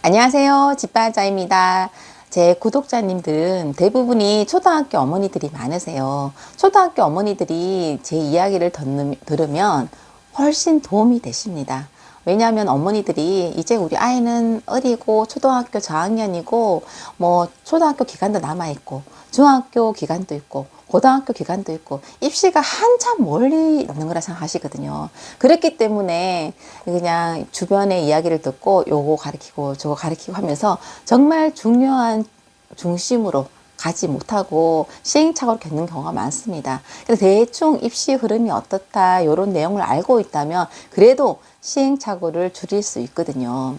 안녕하세요. 집바자입니다. 제 구독자님들은 대부분이 초등학교 어머니들이 많으세요. 초등학교 어머니들이 제 이야기를 들으면 훨씬 도움이 되십니다. 왜냐하면 어머니들이 이제 우리 아이는 어리고 초등학교 저학년이고 뭐 초등학교 기간도 남아있고 중학교 기간도 있고 고등학교 기간도 있고 입시가 한참 멀리 있는 거라 생각하시거든요. 그렇기 때문에 그냥 주변의 이야기를 듣고 요거 가르치고 저거 가르치고 하면서 정말 중요한 중심으로 가지 못하고 시행착오를 겪는 경우가 많습니다. 그래서 대충 입시 흐름이 어떻다 이런 내용을 알고 있다면 그래도 시행착오를 줄일 수 있거든요.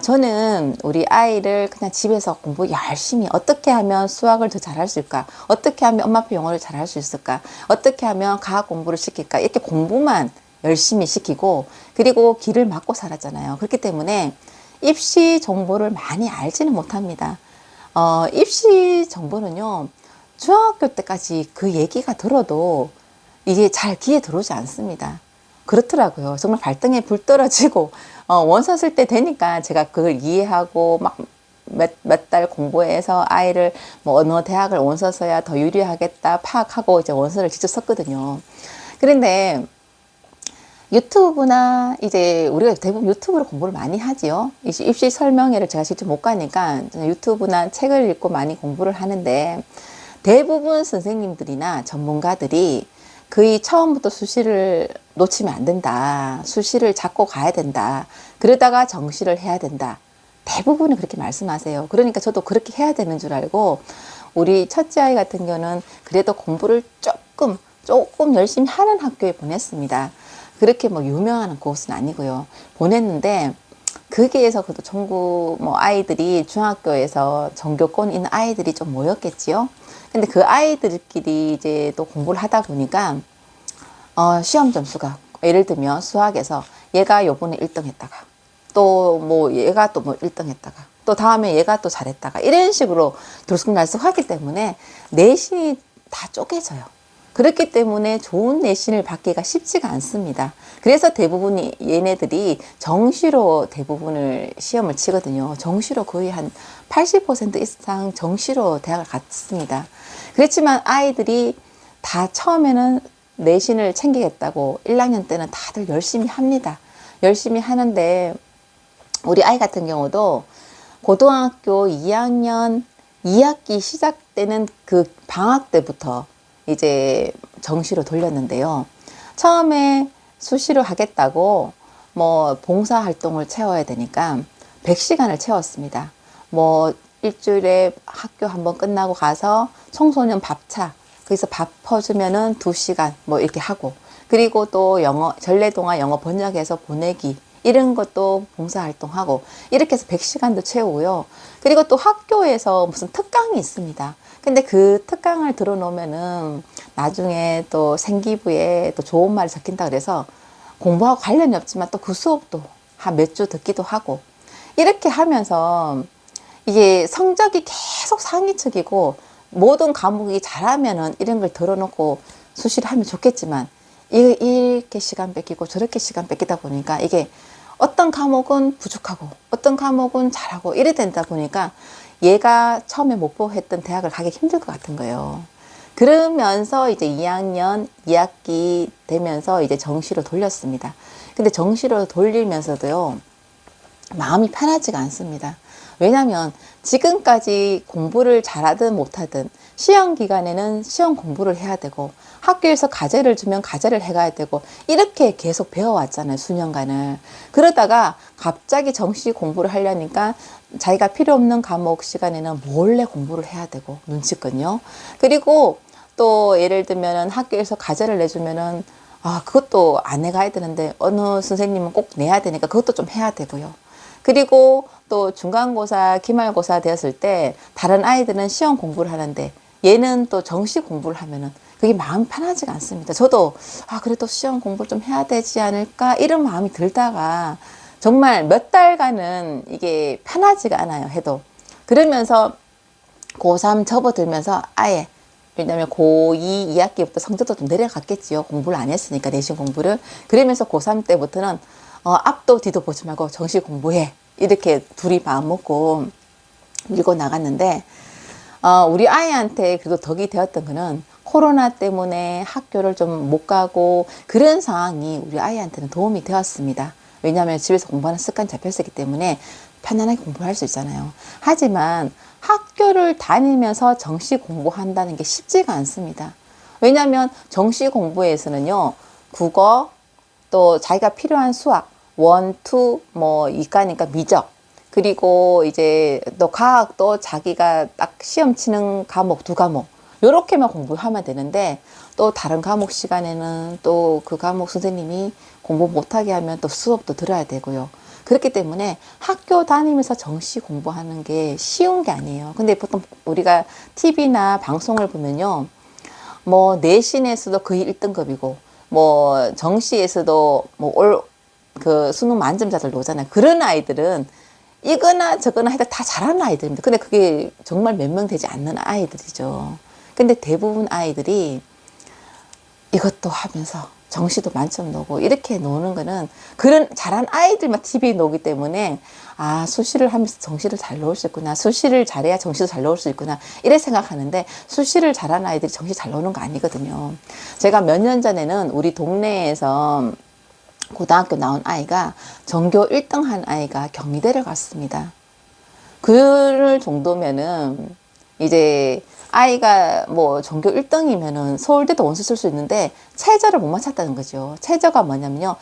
저는 우리 아이를 그냥 집에서 공부 열심히 어떻게 하면 수학을 더 잘할 수 있을까? 어떻게 하면 엄마표 영어를 잘할 수 있을까? 어떻게 하면 과학 공부를 시킬까? 이렇게 공부만 열심히 시키고 그리고 길을 막고 살았잖아요. 그렇기 때문에 입시 정보를 많이 알지는 못합니다. 입시 정보는요, 중학교 때까지 그 얘기가 들어도 이게 잘 귀에 들어오지 않습니다. 그렇더라고요. 정말 발등에 불 떨어지고, 원서 쓸 때 되니까 제가 그걸 이해하고 막 몇 달 공부해서 아이를 뭐 어느 대학을 원서 써야 더 유리하겠다 파악하고 이제 원서를 직접 썼거든요. 그런데 유튜브나 이제 우리가 대부분 유튜브로 공부를 많이 하지요. 입시 설명회를 제가 직접 못 가니까 유튜브나 책을 읽고 많이 공부를 하는데 대부분 선생님들이나 전문가들이 거의 처음부터 수시를 놓치면 안 된다. 수시를 잡고 가야 된다. 그러다가 정시를 해야 된다. 대부분이 그렇게 말씀하세요. 그러니까 저도 그렇게 해야 되는 줄 알고 우리 첫째 아이 같은 경우는 그래도 공부를 조금 열심히 하는 학교에 보냈습니다. 그렇게 뭐 유명한 곳은 아니고요. 보냈는데 거기에서 그래도 전국 뭐 아이들이 중학교에서 전교권 있는 아이들이 좀 모였겠지요. 근데 그 아이들끼리 이제 또 공부를 하다 보니까 시험 점수가 예를 들면 수학에서 얘가 요번에 1등 했다가 또 뭐 얘가 또 뭐 1등 했다가 또 다음에 얘가 또 잘했다가 이런 식으로 들쑥날쑥 하기 때문에 내신이 다 쪼개져요. 그렇기 때문에 좋은 내신을 받기가 쉽지가 않습니다. 그래서 대부분이 얘네들이 정시로 대부분을 시험을 치거든요. 정시로 거의 한 80% 이상 정시로 대학을 갔습니다. 그렇지만 아이들이 다 처음에는 내신을 챙기겠다고 1학년 때는 다들 열심히 합니다. 열심히 하는데 우리 아이 같은 경우도 고등학교 2학년 2학기 시작되는 그 방학 때부터 이제 정시로 돌렸는데요. 처음에 수시로 하겠다고 뭐 봉사활동을 채워야 되니까 100시간을 채웠습니다. 뭐 일주일에 학교 한번 끝나고 가서 청소년 밥차 거기서 밥 퍼주면은 2시간 뭐 이렇게 하고 그리고 또 영어 전래동화 영어 번역해서 보내기 이런 것도 봉사활동하고 이렇게 해서 100시간도 채우고요. 그리고 또 학교에서 무슨 특강이 있습니다. 근데 그 특강을 들어놓으면은 나중에 또 생기부에 또 좋은 말이 적힌다 그래서 공부하고 관련이 없지만 또 그 수업도 한 몇 주 듣기도 하고 이렇게 하면서 이게 성적이 계속 상위측이고 모든 과목이 잘하면은 이런 걸 들어놓고 수시를 하면 좋겠지만 이렇게 시간 뺏기고 저렇게 시간 뺏기다 보니까 이게 어떤 과목은 부족하고 어떤 과목은 잘하고 이래 된다 보니까 얘가 처음에 목표했던 대학을 가기 힘들 것 같은 거예요. 그러면서 이제 2학년 2학기 되면서 이제 정시로 돌렸습니다. 근데 정시로 돌리면서도요, 마음이 편하지가 않습니다. 왜냐하면 지금까지 공부를 잘하든 못하든 시험 기간에는 시험 공부를 해야 되고 학교에서 과제를 주면 과제를 해가야 되고 이렇게 계속 배워왔잖아요. 수년간을. 그러다가 갑자기 정시 공부를 하려니까 자기가 필요 없는 과목 시간에는 몰래 공부를 해야 되고 눈치껏요. 그리고 또 예를 들면은 학교에서 과제를 내주면은 그것도 안 해가야 되는데 어느 선생님은 꼭 내야 되니까 그것도 좀 해야 되고요. 그리고 또 중간고사, 기말고사 되었을 때 다른 아이들은 시험 공부를 하는데 얘는 또 정시 공부를 하면은 그게 마음이 편하지가 않습니다. 저도 그래도 시험 공부 좀 해야 되지 않을까 이런 마음이 들다가 정말 몇 달간은 이게 편하지가 않아요. 해도 그러면서 고3 접어들면서 아예 왜냐면 고2 2학기부터 성적도 좀 내려갔겠지요. 공부를 안 했으니까 내신 공부를. 그러면서 고3 때부터는 앞도 뒤도 보지 말고 정시 공부해. 이렇게 둘이 마음 먹고 밀고 나갔는데, 우리 아이한테 그래도 덕이 되었던 거는 코로나 때문에 학교를 좀 못 가고 그런 상황이 우리 아이한테는 도움이 되었습니다. 왜냐하면 집에서 공부하는 습관이 잡혔기 때문에 편안하게 공부를 할 수 있잖아요. 하지만 학교를 다니면서 정시 공부한다는 게 쉽지가 않습니다. 왜냐하면 정시 공부에서는요, 국어, 또 자기가 필요한 수학, 원, 투, 뭐 이과니까 미적, 그리고 이제 또 과학도 자기가 딱 시험 치는 과목 두 과목 요렇게만 공부하면 되는데, 또 다른 과목 시간에는 또 그 과목 선생님이 공부 못하게 하면 또 수업도 들어야 되고요. 그렇기 때문에 학교 다니면서 정시 공부하는 게 쉬운 게 아니에요. 근데 보통 우리가 TV나 방송을 보면요, 뭐 내신에서도 거의 1등급이고 뭐 정시에서도 뭐 그 수능 만점자들 오잖아요. 그런 아이들은 이거나 저거나 해도 다 잘하는 아이들입니다. 근데 그게 정말 몇 명 되지 않는 아이들이죠. 근데 대부분 아이들이 이것도 하면서 정시도 만점 놓고 이렇게 노는 거는 그런 잘한 아이들만 TV에 놓기 때문에, 아, 수시를 하면서 정시를 잘 놓을 수 있구나, 수시를 잘해야 정시도 잘 놓을 수 있구나 이래 생각하는데, 수시를 잘하는 아이들이 정시 잘 놓는 거 아니거든요. 제가 몇 년 전에는 우리 동네에서 고등학교 나온 아이가 전교 1등 한 아이가 경희대를 갔습니다. 그럴 정도면은 이제 아이가 뭐 전교 1등이면은 서울대도 원서 쓸 수 있는데 최저를 못 맞췄다는 거죠. 최저가 뭐냐면요,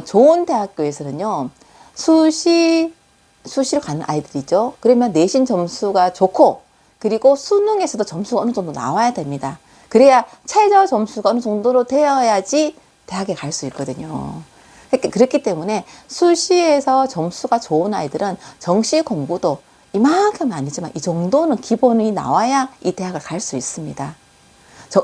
좋은 대학교에서는요, 수시로 가는 아이들이죠. 그러면 내신 점수가 좋고, 그리고 수능에서도 점수가 어느 정도 나와야 됩니다. 그래야 최저 점수가 어느 정도로 되어야지 대학에 갈 수 있거든요. 그렇기 때문에 수시에서 점수가 좋은 아이들은 정시 공부도 이만큼은 아니지만 이 정도는 기본이 나와야 이 대학을 갈 수 있습니다.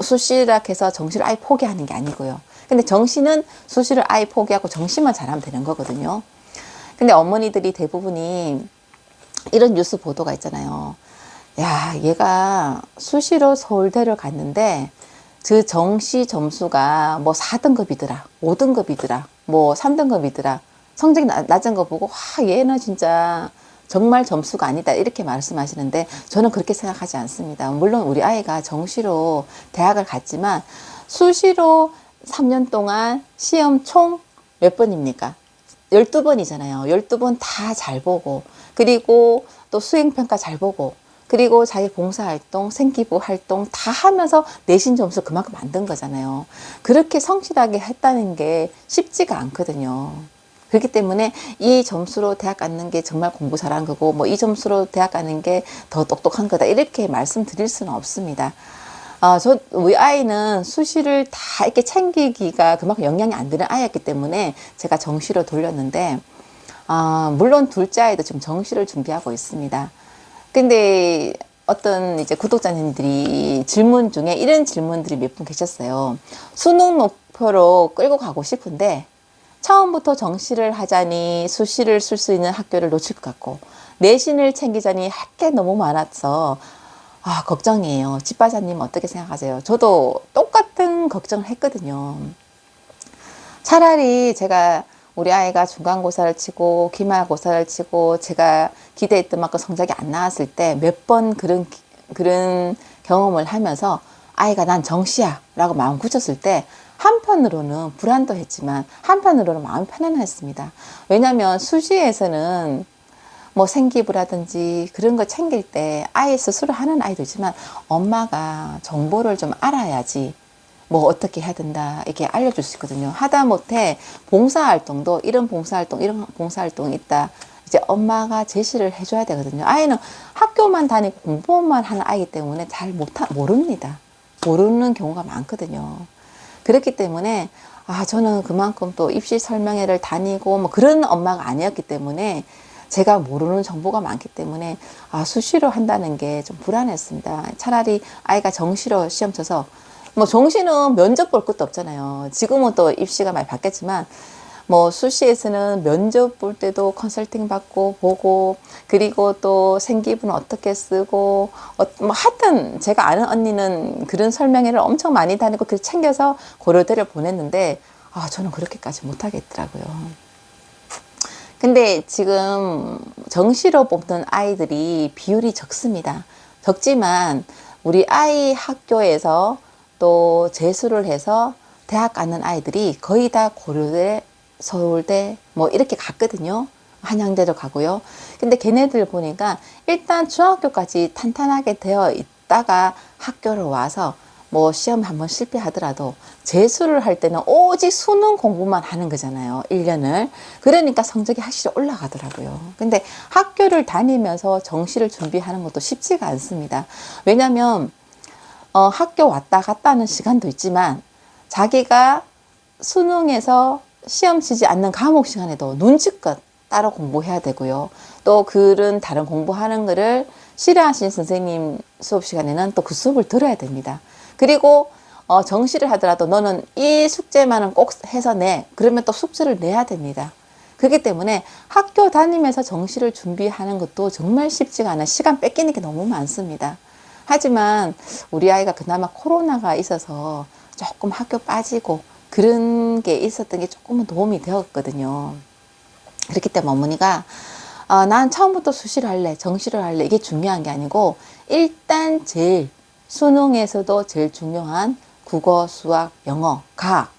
수시라 해서 정시를 아예 포기하는 게 아니고요. 근데 정시는 수시를 아예 포기하고 정시만 잘하면 되는 거거든요. 근데 어머니들이 대부분이 이런 뉴스 보도가 있잖아요. 야, 얘가 수시로 서울대를 갔는데 그 정시 점수가 뭐 4등급이더라, 5등급이더라, 뭐 3등급이더라. 성적이 낮은 거 보고, 와, 얘는 진짜 정말 점수가 아니다 이렇게 말씀하시는데, 저는 그렇게 생각하지 않습니다. 물론 우리 아이가 정시로 대학을 갔지만 수시로 3년 동안 시험 총 몇 번입니까? 12번이잖아요. 12번 다 잘 보고, 그리고 또 수행평가 잘 보고, 그리고 자기 봉사활동, 생기부 활동 다 하면서 내신 점수 그만큼 만든 거잖아요. 그렇게 성실하게 했다는 게 쉽지가 않거든요. 그렇기 때문에 이 점수로 대학 가는 게 정말 공부 잘한 거고, 뭐 이 점수로 대학 가는 게 더 똑똑한 거다 이렇게 말씀드릴 수는 없습니다. 우리 아이는 수시를 다 이렇게 챙기기가 그만큼 영향이 안 되는 아이였기 때문에 제가 정시로 돌렸는데, 물론 둘째 아이도 지금 정시를 준비하고 있습니다. 근데 어떤 이제 구독자님들이 질문 중에 이런 질문들이 몇 분 계셨어요. 수능 목표로 끌고 가고 싶은데 처음부터 정시를 하자니 수시를 쓸 수 있는 학교를 놓칠 것 같고, 내신을 챙기자니 할 게 너무 많아서 걱정이에요. 집바사님 어떻게 생각하세요? 저도 똑같은 걱정을 했거든요. 차라리 제가 우리 아이가 중간고사를 치고 기말고사를 치고 제가 기대했던 만큼 성적이 안 나왔을 때 몇 번 그런 경험을 하면서 아이가 난 정시야 라고 마음 굳혔을 때, 한편으로는 불안도 했지만 한편으로는 마음이 편안했습니다. 왜냐하면 수시에서는 뭐 생기부라든지 그런 거 챙길 때 아이 스스로 하는 아이도 있지만 엄마가 정보를 좀 알아야지 뭐 어떻게 해야 된다 이렇게 알려줄 수 있거든요. 하다못해 봉사활동도 이런 봉사활동이 있다, 이제 엄마가 제시를 해줘야 되거든요. 아이는 학교만 다니고 공부만 하는 아이기 때문에 잘 모릅니다. 모르는 경우가 많거든요. 그렇기 때문에 저는 그만큼 또 입시 설명회를 다니고 뭐 그런 엄마가 아니었기 때문에 제가 모르는 정보가 많기 때문에 수시로 한다는 게 좀 불안했습니다. 차라리 아이가 정시로 시험 쳐서, 뭐 정시는 면접 볼 것도 없잖아요. 지금은 또 입시가 많이 바뀌었지만 뭐 수시에서는 면접 볼 때도 컨설팅 받고 보고, 그리고 또 생기부는 어떻게 쓰고, 뭐 하여튼 제가 아는 언니는 그런 설명회를 엄청 많이 다니고 그 챙겨서 고려대를 보냈는데 저는 그렇게까지 못하겠더라고요. 근데 지금 정시로 뽑는 아이들이 비율이 적습니다. 적지만 우리 아이 학교에서 또 재수를 해서 대학 가는 아이들이 거의 다 고려대, 서울대 뭐 이렇게 갔거든요. 한양대도 가고요. 근데 걔네들 보니까 일단 중학교까지 탄탄하게 되어 있다가 학교를 와서 뭐 시험 한번 실패하더라도 재수를 할 때는 오직 수능 공부만 하는 거잖아요. 1년을. 그러니까 성적이 확실히 올라가더라고요. 근데 학교를 다니면서 정시를 준비하는 것도 쉽지가 않습니다. 왜냐면 학교 왔다 갔다 하는 시간도 있지만 자기가 수능에서 시험 치지 않는 과목 시간에도 눈치껏 따로 공부해야 되고요. 또 그런 다른 공부하는 거를 싫어하신 선생님 수업 시간에는 또 그 수업을 들어야 됩니다. 그리고 정시를 하더라도 너는 이 숙제만은 꼭 해서 내. 그러면 또 숙제를 내야 됩니다. 그렇기 때문에 학교 다니면서 정시를 준비하는 것도 정말 쉽지가 않아요. 시간 뺏기는 게 너무 많습니다. 하지만 우리 아이가 그나마 코로나가 있어서 조금 학교 빠지고 그런 게 있었던 게 조금은 도움이 되었거든요. 그렇기 때문에 어머니가 난 처음부터 수시를 할래, 정시를 할래 이게 중요한 게 아니고 일단 제일 수능에서도 제일 중요한 국어, 수학, 영어, 과학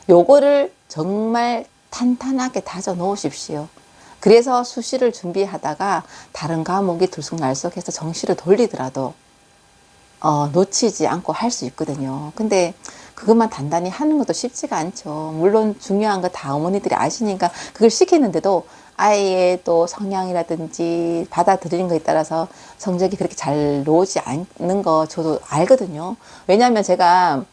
요거를 정말 탄탄하게 다져 놓으십시오. 그래서 수시를 준비하다가 다른 과목이 들쑥날쑥해서 정시를 돌리더라도 놓치지 않고 할 수 있거든요. 근데 그것만 단단히 하는 것도 쉽지가 않죠. 물론 중요한 거 다 어머니들이 아시니까 그걸 시키는데도 아이의 또 성향이라든지 받아들이는 거에 따라서 성적이 그렇게 잘 나오지 않는 거 저도 알거든요. 왜냐하면 제가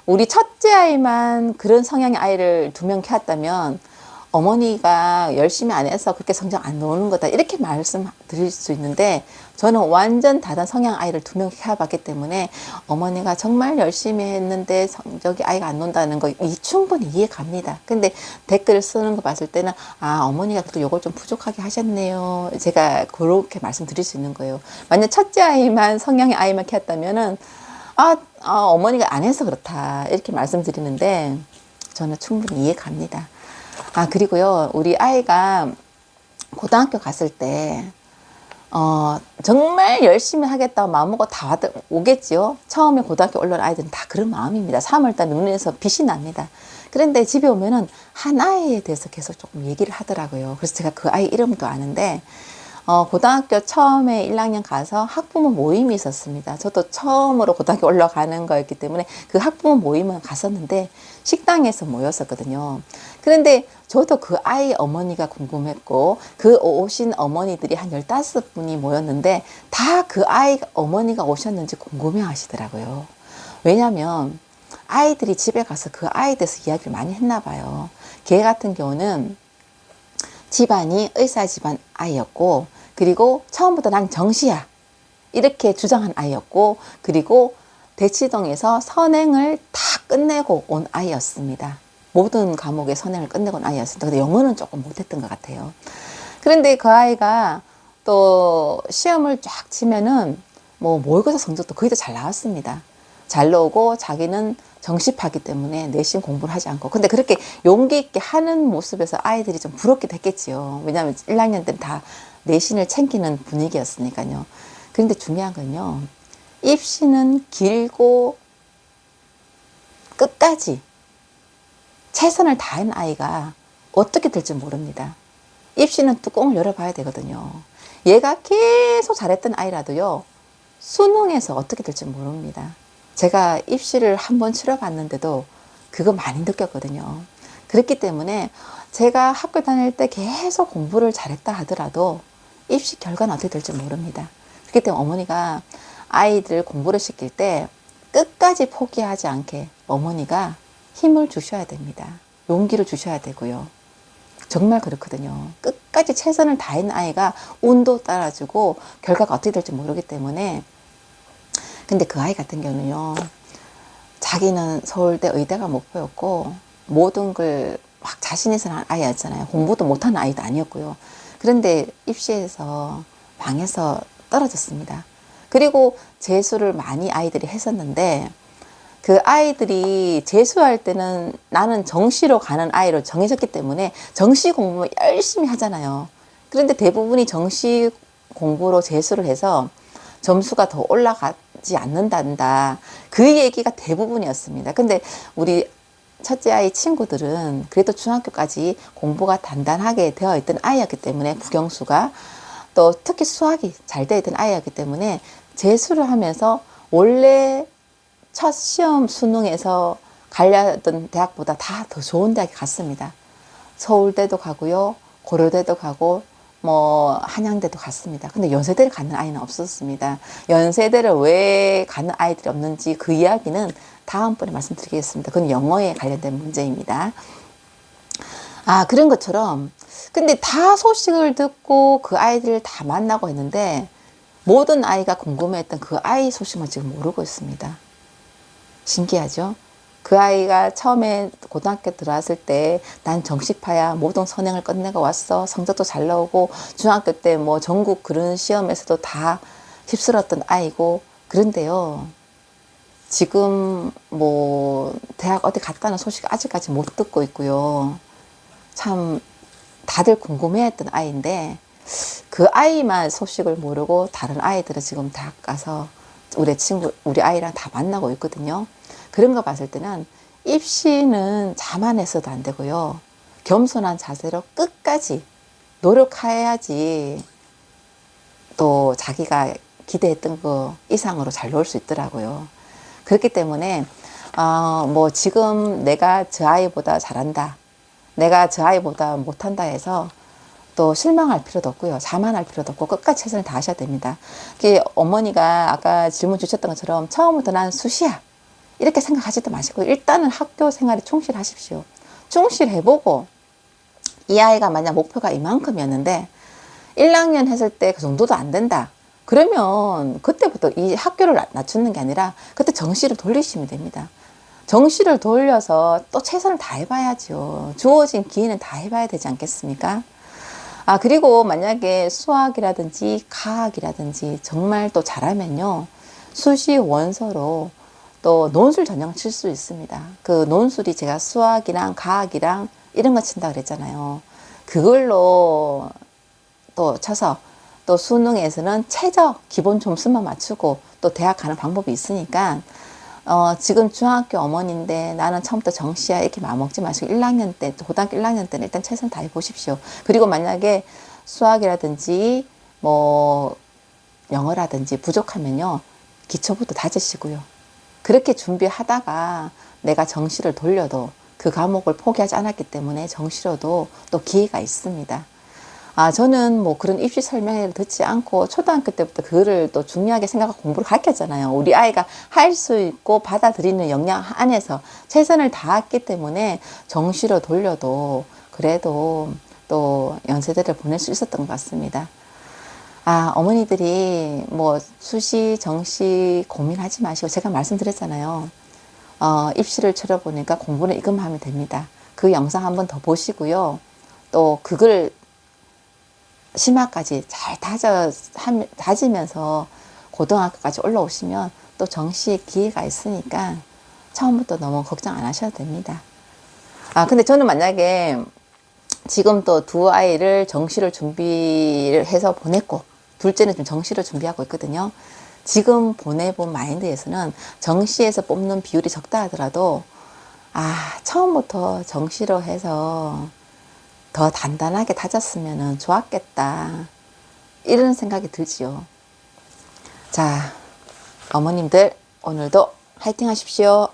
우리 첫째 아이만 그런 성향의 아이를 2명 키웠다면 어머니가 열심히 안 해서 그렇게 성적 안 나오는 거다 이렇게 말씀드릴 수 있는데 저는 완전 다른 성향 아이를 2명 키워봤기 때문에 어머니가 정말 열심히 했는데 성적이 아이가 안 논다는 거 충분히 이해 갑니다. 근데 댓글 쓰는 거 봤을 때는 어머니가 또 요걸 좀 부족하게 하셨네요. 제가 그렇게 말씀드릴 수 있는 거예요. 만약 첫째 아이만 성향의 아이만 키웠다면은 어머니가 안 해서 그렇다 이렇게 말씀드리는데 저는 충분히 이해 갑니다. 그리고요, 우리 아이가 고등학교 갔을 때, 정말 열심히 하겠다고 마음먹고 다 오겠지요. 처음에 고등학교 올라온 아이들은 다 그런 마음입니다. 3월달 눈에서 빛이 납니다. 그런데 집에 오면은 한 아이에 대해서 계속 조금 얘기를 하더라고요. 그래서 제가 그 아이 이름도 아는데, 고등학교 처음에 1학년 가서 학부모 모임이 있었습니다. 저도 처음으로 고등학교 올라가는 거였기 때문에 그 학부모 모임은 갔었는데 식당에서 모였었거든요. 그런데 저도 그 아이 어머니가 궁금했고 그 오신 어머니들이 한 15분이 모였는데 다 그 아이 어머니가 오셨는지 궁금해 하시더라고요. 왜냐면 아이들이 집에 가서 그 아이에 대해서 이야기를 많이 했나 봐요. 걔 같은 경우는 집안이 의사 집안 아이였고 그리고 처음부터 난 정시야 이렇게 주장한 아이였고 그리고 대치동에서 선행을 다 끝내고 온 아이였습니다. 모든 과목의 선행을 끝내고 온 아이였습니다. 근데 영어는 조금 못했던 것 같아요. 그런데 그 아이가 또 시험을 쫙 치면은 뭐 모의고사 성적도 거의 다 잘 나왔습니다. 잘 나오고 자기는 정시파기 때문에 내신 공부를 하지 않고 근데 그렇게 용기 있게 하는 모습에서 아이들이 좀 부럽기도 했겠지요. 왜냐하면 1학년 때는 다 내신을 챙기는 분위기였으니까요. 그런데 중요한 건요. 입시는 길고 끝까지 최선을 다한 아이가 어떻게 될지 모릅니다. 입시는 뚜껑을 열어봐야 되거든요. 얘가 계속 잘했던 아이라도요. 수능에서 어떻게 될지 모릅니다. 제가 입시를 한번 치러봤는데도 그거 많이 느꼈거든요. 그렇기 때문에 제가 학교 다닐 때 계속 공부를 잘했다 하더라도 입시 결과는 어떻게 될지 모릅니다. 그렇기 때문에 어머니가 아이들 공부를 시킬 때 끝까지 포기하지 않게 어머니가 힘을 주셔야 됩니다. 용기를 주셔야 되고요. 정말 그렇거든요. 끝까지 최선을 다한 아이가 운도 따라주고 결과가 어떻게 될지 모르기 때문에 근데 그 아이 같은 경우는요. 자기는 서울대 의대가 목표였고 모든 걸 막 자신 있어 하는 아이였잖아요. 공부도 못하는 아이도 아니었고요. 그런데 입시에서 망해서 떨어졌습니다. 그리고 재수를 많이 아이들이 했었는데 그 아이들이 재수할 때는 나는 정시로 가는 아이로 정해졌기 때문에 정시 공부 열심히 하잖아요. 그런데 대부분이 정시 공부로 재수를 해서 점수가 더 올라가지 않는단다. 그 얘기가 대부분이었습니다. 근데 우리 첫째 아이 친구들은 그래도 중학교까지 공부가 단단하게 되어 있던 아이였기 때문에 국영수가 또 특히 수학이 잘 되어 있던 아이였기 때문에 재수를 하면서 원래 첫 시험 수능에서 가려던 대학보다 다 더 좋은 대학에 갔습니다. 서울대도 가고요, 고려대도 가고 뭐 한양대도 갔습니다. 근데 연세대를 가는 아이는 없었습니다. 연세대를 왜 가는 아이들이 없는지 그 이야기는 다음번에 말씀드리겠습니다. 그건 영어에 관련된 문제입니다. 아, 그런 것처럼 근데 다 소식을 듣고 그 아이들을 다 만나고 했는데 모든 아이가 궁금해했던 그 아이 소식만 지금 모르고 있습니다. 신기하죠? 그 아이가 처음에 고등학교 들어왔을 때 난 정시파야, 모든 선행을 끝내고 왔어, 성적도 잘 나오고 중학교 때 뭐 전국 그런 시험에서도 다 휩쓸었던 아이고, 그런데요 지금 뭐 대학 어디 갔다는 소식 아직까지 못 듣고 있고요. 참 다들 궁금해했던 아이인데 그 아이만 소식을 모르고 다른 아이들은 지금 대학 가서 우리 아이랑 다 만나고 있거든요. 그런 거 봤을 때는 입시는 자만해서도 안 되고요. 겸손한 자세로 끝까지 노력해야지 또 자기가 기대했던 거 이상으로 잘 나올 수 있더라고요. 그렇기 때문에 뭐 지금 내가 저 아이보다 잘한다, 내가 저 아이보다 못한다 해서 또 실망할 필요도 없고요. 자만할 필요도 없고 끝까지 최선을 다하셔야 됩니다. 어머니가 아까 질문 주셨던 것처럼 처음부터 난 수시야 이렇게 생각하지도 마시고 일단은 학교 생활에 충실하십시오. 충실해보고 이 아이가 만약 목표가 이만큼이었는데 1학년 했을 때 그 정도도 안 된다. 그러면 그때부터 이 학교를 낮추는 게 아니라 그때 정시를 돌리시면 됩니다. 정시를 돌려서 또 최선을 다해봐야죠. 주어진 기회는 다 해봐야 되지 않겠습니까? 아, 그리고 만약에 수학이라든지 과학이라든지 정말 또 잘하면요, 수시 원서로 또 논술 전형을 칠 수 있습니다. 그 논술이 제가 수학이랑 과학이랑 이런 거 친다 그랬잖아요. 그걸로 또 쳐서 또 수능에서는 최저 기본 점수만 맞추고 또 대학 가는 방법이 있으니까 지금 중학교 어머니인데 나는 처음부터 정시야 이렇게 마음먹지 마시고 1학년 때, 고등학교 1학년 때는 일단 최선을 다해 보십시오. 그리고 만약에 수학이라든지 뭐 영어라든지 부족하면요, 기초부터 다지시고요. 그렇게 준비하다가 내가 정시를 돌려도 그 과목을 포기하지 않았기 때문에 정시로도 또 기회가 있습니다. 아, 저는 뭐 그런 입시 설명회를 듣지 않고 초등학교 때부터 그거를 또 중요하게 생각하고 공부를 가르쳤잖아요. 우리 아이가 할 수 있고 받아들이는 역량 안에서 최선을 다했기 때문에 정시로 돌려도 그래도 또 연세대를 보낼 수 있었던 것 같습니다. 아, 어머니들이 뭐 수시, 정시 고민하지 마시고 제가 말씀드렸잖아요. 입시를 치러보니까 공부는 이것만 하면 됩니다. 그 영상 한번 더 보시고요. 또 그걸 심화까지 잘 다지면서 고등학교까지 올라오시면 또 정시의 기회가 있으니까 처음부터 너무 걱정 안 하셔도 됩니다. 아, 근데 저는 만약에 지금 또 두 아이를 정시를 준비를 해서 보냈고 둘째는 좀 정시를 준비하고 있거든요. 지금 보내본 마인드에서는 정시에서 뽑는 비율이 적다 하더라도 처음부터 정시로 해서 더 단단하게 다졌으면 좋았겠다, 이런 생각이 들지요. 자, 어머님들 오늘도 화이팅 하십시오.